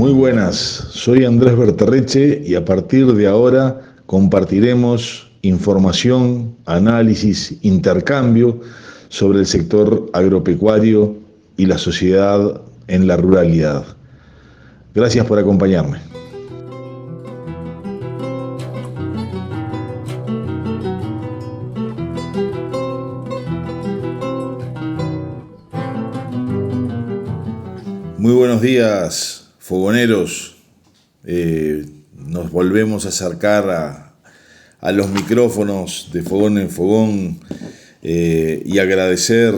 Muy buenas, soy Andrés Berterreche y a partir de ahora compartiremos información, análisis, intercambio sobre el sector agropecuario y la sociedad en la ruralidad. Gracias por acompañarme. Muy buenos días, fogoneros. Nos volvemos a acercar a los micrófonos de Fogón en Fogón y agradecer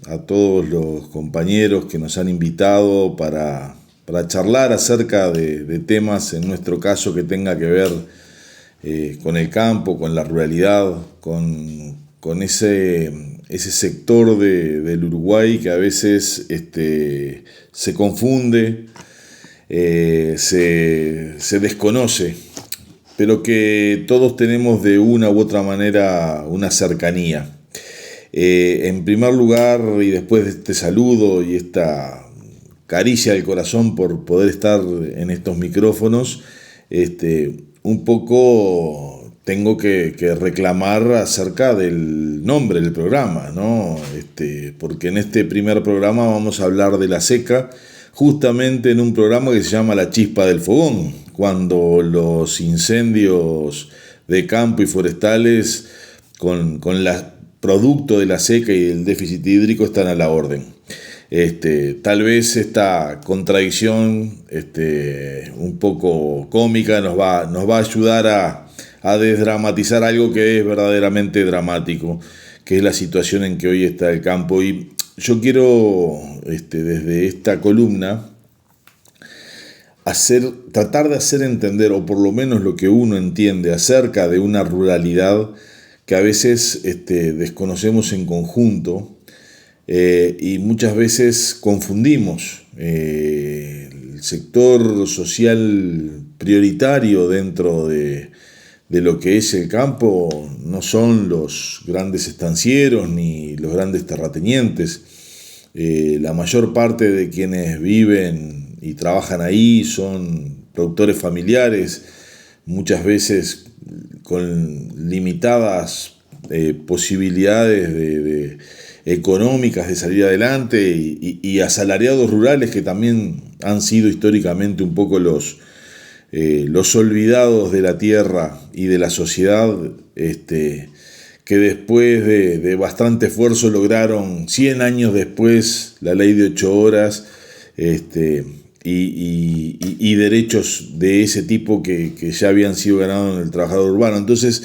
a todos los compañeros que nos han invitado para charlar acerca de temas, en nuestro caso, que tenga que ver con el campo, con la ruralidad, con ese sector del Uruguay que a veces se confunde, se desconoce, pero que todos tenemos de una u otra manera una cercanía. En primer lugar, y después de este saludo y esta caricia del corazón por poder estar en estos micrófonos, un poco tengo que reclamar acerca del nombre del programa, ¿no? Porque en este primer programa vamos a hablar de la seca, justamente en un programa que se llama La Chispa del Fogón, cuando los incendios de campo y forestales con producto de la seca y el déficit hídrico están a la orden. Tal vez esta contradicción un poco cómica nos va a ayudar a desdramatizar algo que es verdaderamente dramático, que es la situación en que hoy está el campo. Y yo quiero, desde esta columna, tratar de hacer entender, o por lo menos lo que uno entiende acerca de una ruralidad que a veces desconocemos en conjunto, y muchas veces confundimos el sector social prioritario dentro de lo que es el campo. No son los grandes estancieros ni los grandes terratenientes. La mayor parte de quienes viven y trabajan ahí son productores familiares, muchas veces con limitadas posibilidades económicas de salir adelante, y asalariados rurales que también han sido históricamente un poco los olvidados de la tierra y de la sociedad, que después de bastante esfuerzo lograron 100 años después la ley de 8 horas y derechos de ese tipo que ya habían sido ganados en el trabajador urbano. Entonces,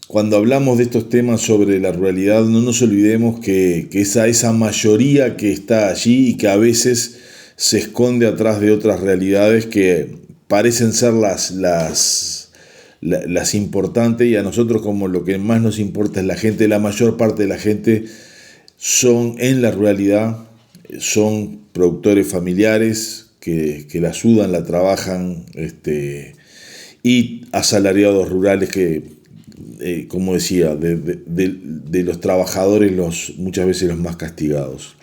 cuando hablamos de estos temas sobre la ruralidad, no nos olvidemos que esa mayoría que está allí y que a veces se esconde atrás de otras realidades que parecen ser las importantes, y a nosotros, como lo que más nos importa es la gente, la mayor parte de la gente en la ruralidad son productores familiares que la sudan, la trabajan, y asalariados rurales que, como decía, de los trabajadores muchas veces los más castigados.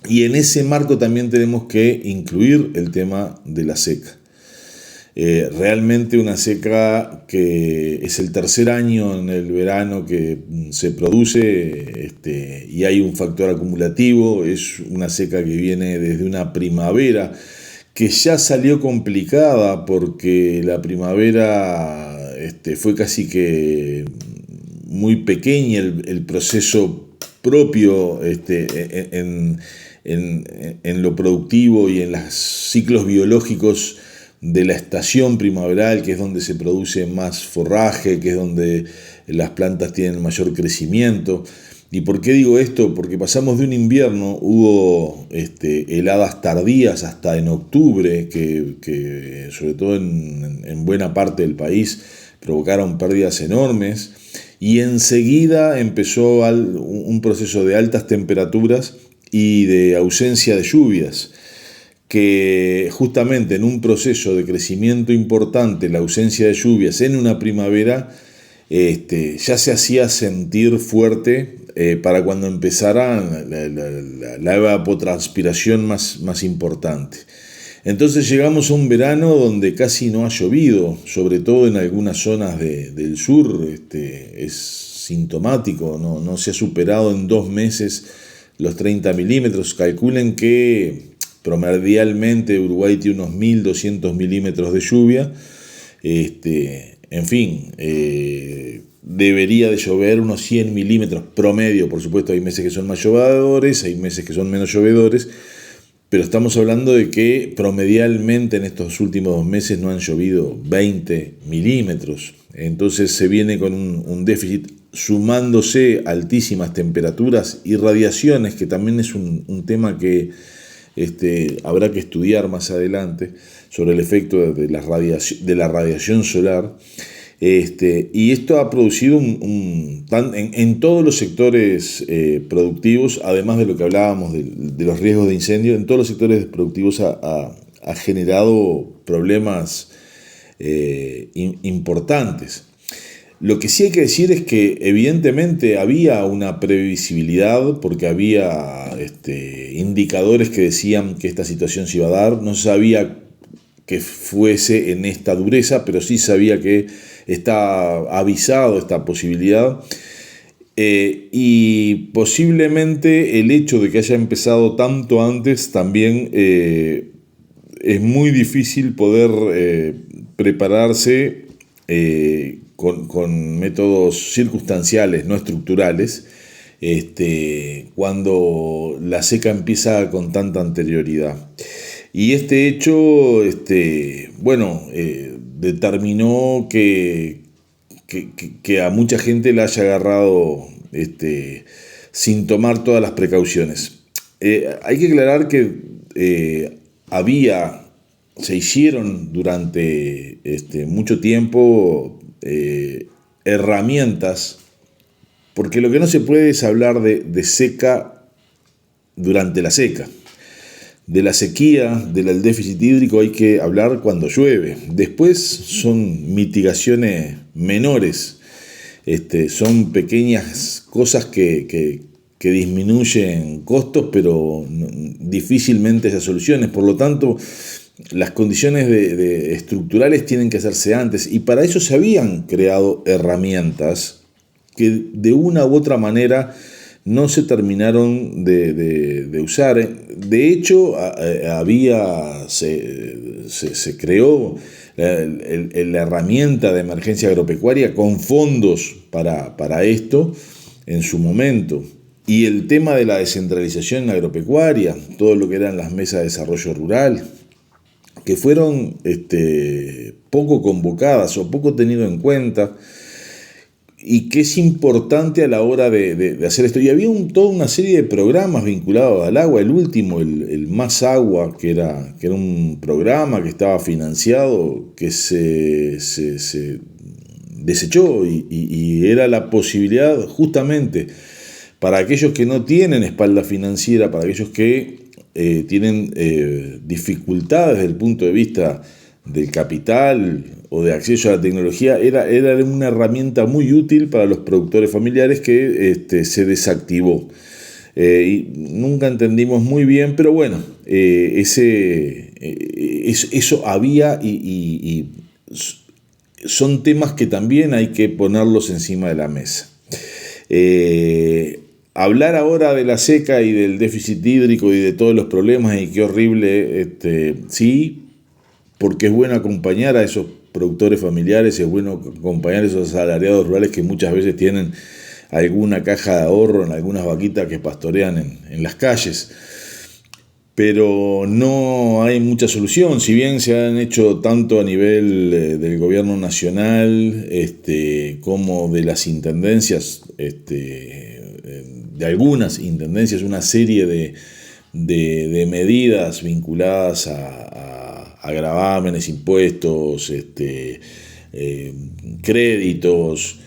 Y en ese marco también tenemos que incluir el tema de la seca. Realmente una seca que es el tercer año en el verano que se produce, y hay un factor acumulativo. Es una seca que viene desde una primavera que ya salió complicada, porque la primavera fue casi que muy pequeña el proceso propio en lo productivo y en los ciclos biológicos de la estación primaveral, que es donde se produce más forraje, que es donde las plantas tienen mayor crecimiento. ¿Y por qué digo esto? Porque pasamos de un invierno, hubo heladas tardías hasta en octubre, que sobre todo en buena parte del país provocaron pérdidas enormes, y enseguida empezó un proceso de altas temperaturas y de ausencia de lluvias, que justamente en un proceso de crecimiento importante, la ausencia de lluvias en una primavera ya se hacía sentir fuerte para cuando empezara la evapotranspiración más importante. Entonces llegamos a un verano donde casi no ha llovido, sobre todo en algunas zonas del sur. Es sintomático, no se ha superado en 2 meses los 30 milímetros. Calculen que promedialmente Uruguay tiene unos 1.200 milímetros de lluvia. En fin, debería de llover unos 100 milímetros promedio. Por supuesto, hay meses que son más llovedores, hay meses que son menos llovedores, pero estamos hablando de que promedialmente en estos últimos 2 meses no han llovido 20 milímetros. Entonces se viene con un déficit, sumándose altísimas temperaturas y radiaciones, que también es un tema que habrá que estudiar más adelante, sobre el efecto de la radiación solar. Y esto ha producido en todos los sectores productivos, además de lo que hablábamos de los riesgos de incendio, en todos los sectores productivos ha generado problemas importantes. Lo que sí hay que decir es que evidentemente había una previsibilidad, porque había indicadores que decían que esta situación se iba a dar. No se sabía que fuese en esta dureza, pero sí sabía que está avisado esta posibilidad, y posiblemente el hecho de que haya empezado tanto antes también es muy difícil poder prepararse con métodos circunstanciales, no estructurales, cuando la seca empieza con tanta anterioridad. Y este hecho, determinó que a mucha gente la haya agarrado sin tomar todas las precauciones. Hay que aclarar que se hicieron durante mucho tiempo herramientas, porque lo que no se puede es hablar de seca durante la seca. De la sequía, del déficit hídrico hay que hablar cuando llueve. Después son mitigaciones menores, son pequeñas cosas que disminuyen costos, pero difícilmente esas soluciones. Por lo tanto, las condiciones estructurales tienen que hacerse antes, y para eso se habían creado herramientas que de una u otra manera no se terminaron de usar. De hecho, se creó la herramienta de emergencia agropecuaria con fondos para esto en su momento. Y el tema de la descentralización agropecuaria, todo lo que eran las mesas de desarrollo rural, que fueron poco convocadas o poco tenido en cuenta, y que es importante a la hora de hacer esto. Y había toda una serie de programas vinculados al agua. El último, el Más Agua, que era un programa que estaba financiado, que se desechó, y era la posibilidad justamente para aquellos que no tienen espalda financiera, para aquellos que tienen dificultades desde el punto de vista del capital o de acceso a la tecnología, era una herramienta muy útil para los productores familiares que se desactivó. Y nunca entendimos muy bien, pero bueno, eso había, y son temas que también hay que ponerlos encima de la mesa. Hablar ahora de la seca y del déficit hídrico y de todos los problemas, y qué horrible, sí, porque es bueno acompañar a esos productores familiares, es bueno acompañar a esos asalariados rurales que muchas veces tienen alguna caja de ahorro en algunas vaquitas que pastorean en las calles. Pero no hay mucha solución. Si bien se han hecho tanto a nivel del gobierno nacional como de las intendencias, de algunas intendencias, una serie de medidas vinculadas a gravámenes, impuestos, créditos,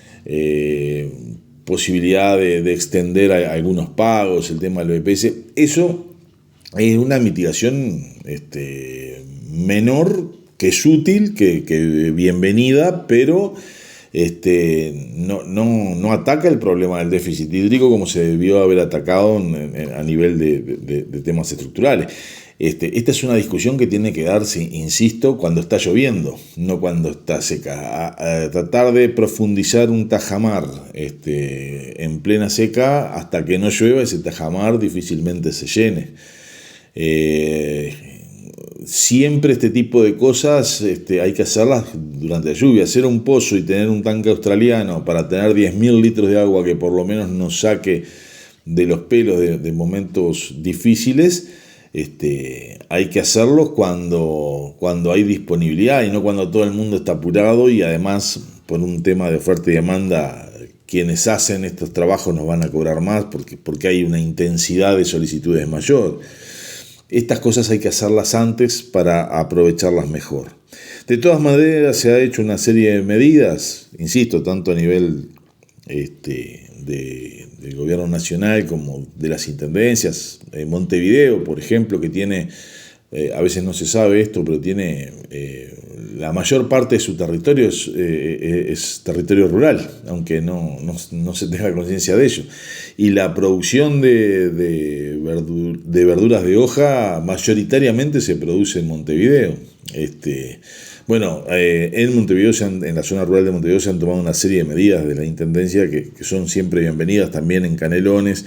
posibilidad de extender algunos pagos, el tema del BPS, eso es una mitigación menor, que es útil, que bienvenida, pero no ataca el problema del déficit hídrico como se debió haber atacado a nivel de temas estructurales. Esta es una discusión que tiene que darse, insisto, cuando está lloviendo, no cuando está seca. A tratar de profundizar un tajamar en plena seca, hasta que no llueva, ese tajamar difícilmente se llene. Siempre este tipo de cosas hay que hacerlas durante la lluvia. Hacer un pozo y tener un tanque australiano para tener 10.000 litros de agua que por lo menos nos saque de los pelos de momentos difíciles, hay que hacerlos cuando hay disponibilidad y no cuando todo el mundo está apurado, y además por un tema de oferta y demanda quienes hacen estos trabajos nos van a cobrar más porque hay una intensidad de solicitudes mayor. Estas cosas hay que hacerlas antes para aprovecharlas mejor. De todas maneras, se ha hecho una serie de medidas, insisto, tanto a nivel del gobierno nacional como de las intendencias. Montevideo, por ejemplo, que tiene, a veces no se sabe esto, pero tiene la mayor parte de su territorio es territorio rural, aunque no se tenga conciencia de ello. Y la producción de verduras de hoja mayoritariamente se produce en Montevideo. En Montevideo, en la zona rural de Montevideo, se han tomado una serie de medidas de la Intendencia que son siempre bienvenidas. También en Canelones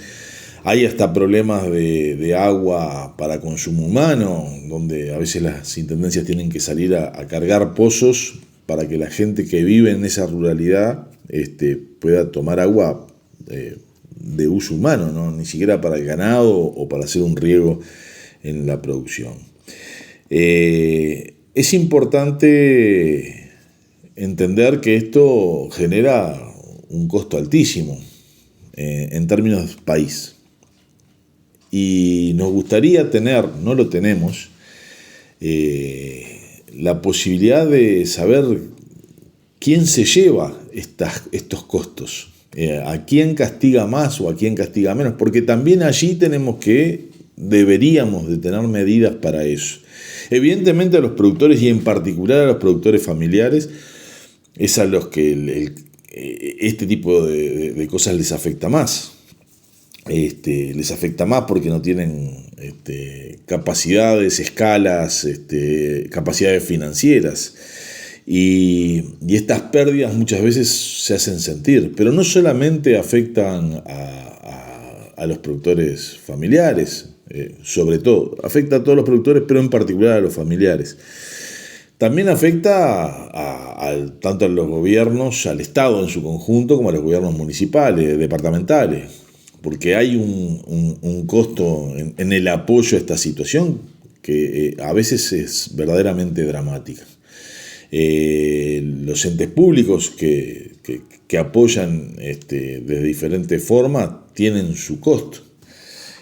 hay hasta problemas de agua para consumo humano, donde a veces las intendencias tienen que salir a cargar pozos para que la gente que vive en esa ruralidad pueda tomar agua de uso humano, ¿no? Ni siquiera para el ganado o para hacer un riego en la producción. Es importante entender que esto genera un costo altísimo en términos de país. Y nos gustaría tener, no lo tenemos, la posibilidad de saber quién se lleva estos costos, a quién castiga más o a quién castiga menos, porque también allí deberíamos de tener medidas para eso. Evidentemente a los productores, y en particular a los productores familiares, es a los que este tipo de cosas les afecta más. Les afecta más porque no tienen capacidades, escalas, capacidades financieras. Y estas pérdidas muchas veces se hacen sentir, pero no solamente afectan a los productores familiares, sobre todo, afecta a todos los productores, pero en particular a los familiares. También afecta tanto a los gobiernos, al Estado en su conjunto, como a los gobiernos municipales, departamentales, porque hay un costo en el apoyo a esta situación que a veces es verdaderamente dramática. Los entes públicos que apoyan de diferentes formas tienen su costo.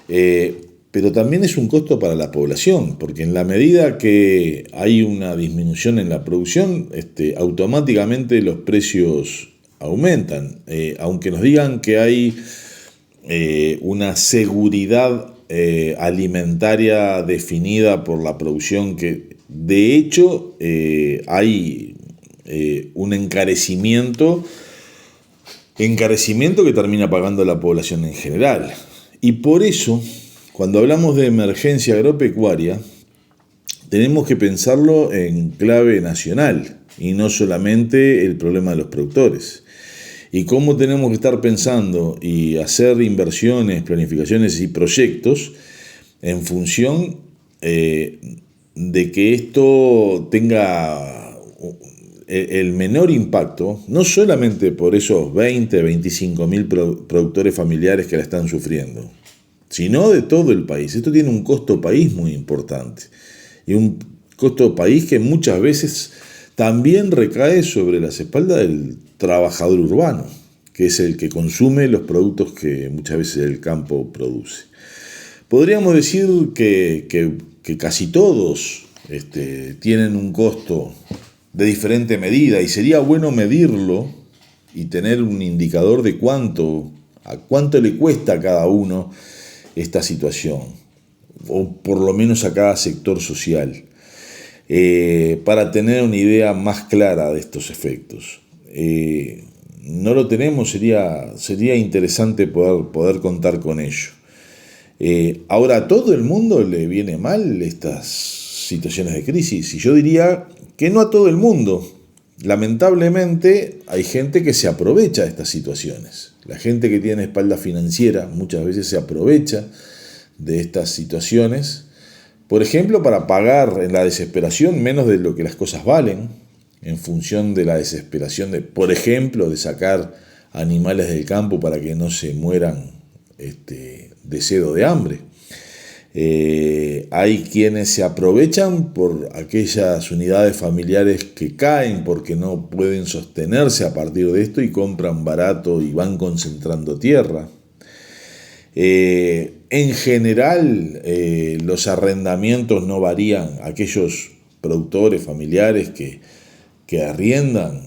Pero también es un costo para la población, porque en la medida que hay una disminución en la producción, automáticamente los precios aumentan. Aunque nos digan que hay una seguridad alimentaria definida por la producción, que de hecho hay un encarecimiento que termina pagando la población en general. Y por eso, cuando hablamos de emergencia agropecuaria, tenemos que pensarlo en clave nacional y no solamente el problema de los productores. Y cómo tenemos que estar pensando y hacer inversiones, planificaciones y proyectos en función de que esto tenga el menor impacto, no solamente por esos 20, 25 mil productores familiares que la están sufriendo, sino de todo el país. Esto tiene un costo país muy importante, y un costo país que muchas veces también recae sobre las espaldas del trabajador urbano, que es el que consume los productos que muchas veces el campo produce. Podríamos decir que casi todos tienen un costo de diferente medida, y sería bueno medirlo y tener un indicador de a cuánto le cuesta a cada uno esta situación, o por lo menos a cada sector social, para tener una idea más clara de estos efectos. No lo tenemos, sería interesante poder contar con ello. Ahora, ¿a todo el mundo le viene mal estas situaciones de crisis? Y yo diría que no a todo el mundo. Lamentablemente hay gente que se aprovecha de estas situaciones. La gente que tiene espalda financiera muchas veces se aprovecha de estas situaciones, por ejemplo, para pagar en la desesperación menos de lo que las cosas valen, en función de la desesperación de, por ejemplo, de sacar animales del campo para que no se mueran de sed o de hambre. Hay quienes se aprovechan por aquellas unidades familiares que caen porque no pueden sostenerse a partir de esto y compran barato y van concentrando tierra. En general, los arrendamientos no varían. Aquellos productores familiares que arriendan,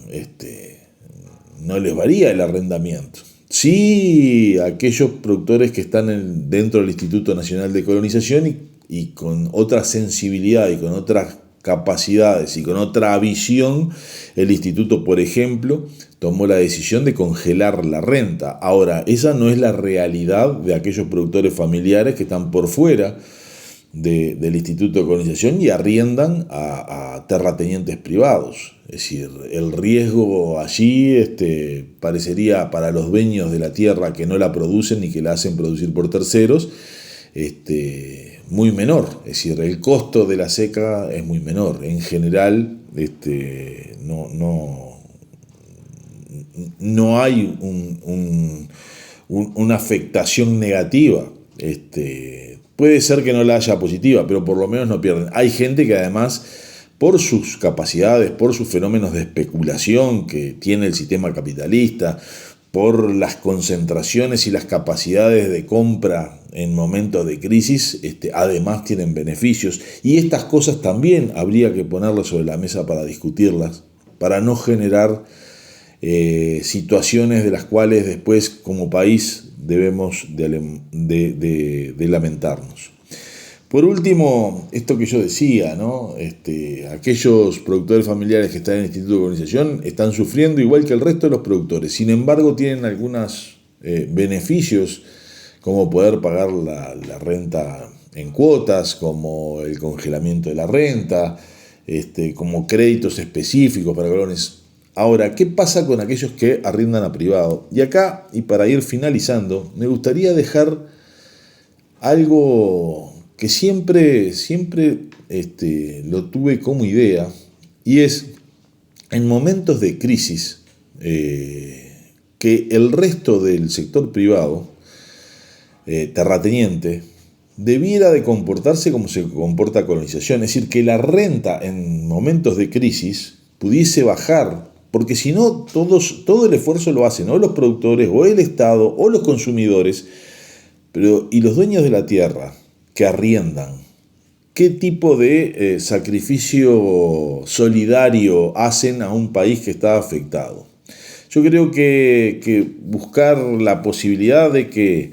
no les varía el arrendamiento. Sí, aquellos productores que están dentro del Instituto Nacional de Colonización y con otra sensibilidad y con otras capacidades y con otra visión, el instituto, por ejemplo, tomó la decisión de congelar la renta. Ahora, esa no es la realidad de aquellos productores familiares que están por fuera del Instituto de Colonización y arriendan a terratenientes privados. Es decir, el riesgo allí parecería para los dueños de la tierra que no la producen ni que la hacen producir por terceros, muy menor. Es decir, el costo de la seca es muy menor. En general, no hay una afectación negativa. Puede ser que no la haya positiva, pero por lo menos no pierden. Hay gente que además, por sus capacidades, por sus fenómenos de especulación que tiene el sistema capitalista, por las concentraciones y las capacidades de compra en momentos de crisis, además tienen beneficios. Y estas cosas también habría que ponerlas sobre la mesa para discutirlas, para no generar situaciones de las cuales después como país debemos de lamentarnos. Por último, esto que yo decía, ¿no? Aquellos productores familiares que están en el Instituto de Colonización están sufriendo igual que el resto de los productores. Sin embargo, tienen algunos beneficios, como poder pagar la renta en cuotas, como el congelamiento de la renta, como créditos específicos para colones. Ahora, ¿qué pasa con aquellos que arriendan a privado? Y acá, y para ir finalizando, me gustaría dejar algo que siempre lo tuve como idea, y es, en momentos de crisis, que el resto del sector privado, terrateniente, debiera de comportarse como se comporta Colonización, es decir, que la renta en momentos de crisis pudiese bajar, porque si no, todo el esfuerzo lo hacen o los productores, o el Estado, o los consumidores, y los dueños de la tierra que arriendan. ¿Qué tipo de sacrificio solidario hacen a un país que está afectado? Yo creo que buscar la posibilidad de que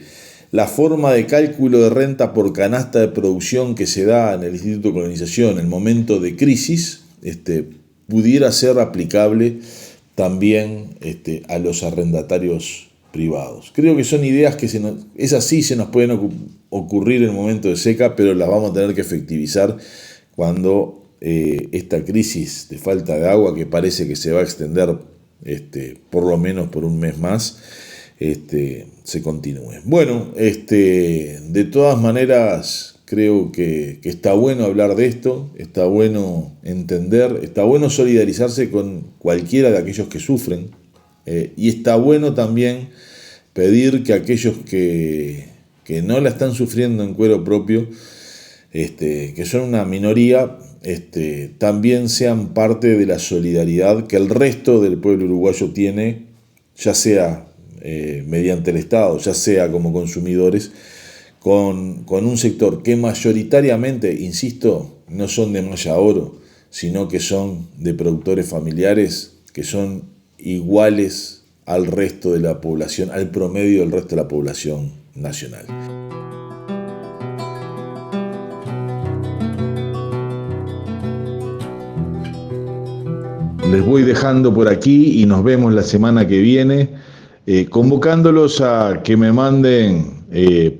la forma de cálculo de renta por canasta de producción que se da en el Instituto de Colonización en el momento de crisis, pudiera ser aplicable también a los arrendatarios privados. Creo que son ideas que se nos pueden ocurrir en el momento de seca, pero las vamos a tener que efectivizar cuando esta crisis de falta de agua, que parece que se va a extender por lo menos por un mes más, se continúe. Bueno, de todas maneras, creo que está bueno hablar de esto, está bueno entender, está bueno solidarizarse con cualquiera de aquellos que sufren, y está bueno también pedir que aquellos que no la están sufriendo en cuero propio, que son una minoría, también sean parte de la solidaridad que el resto del pueblo uruguayo tiene, ya sea mediante el Estado, ya sea como consumidores, con un sector que mayoritariamente, insisto, no son de malla oro, sino que son de productores familiares que son iguales al resto de la población, al promedio del resto de la población nacional. Les voy dejando por aquí y nos vemos la semana que viene, convocándolos a que me manden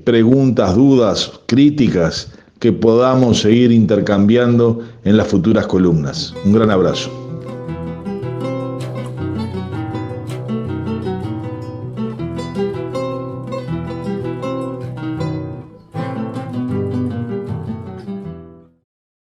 preguntas, dudas, críticas que podamos seguir intercambiando en las futuras columnas. Un gran abrazo.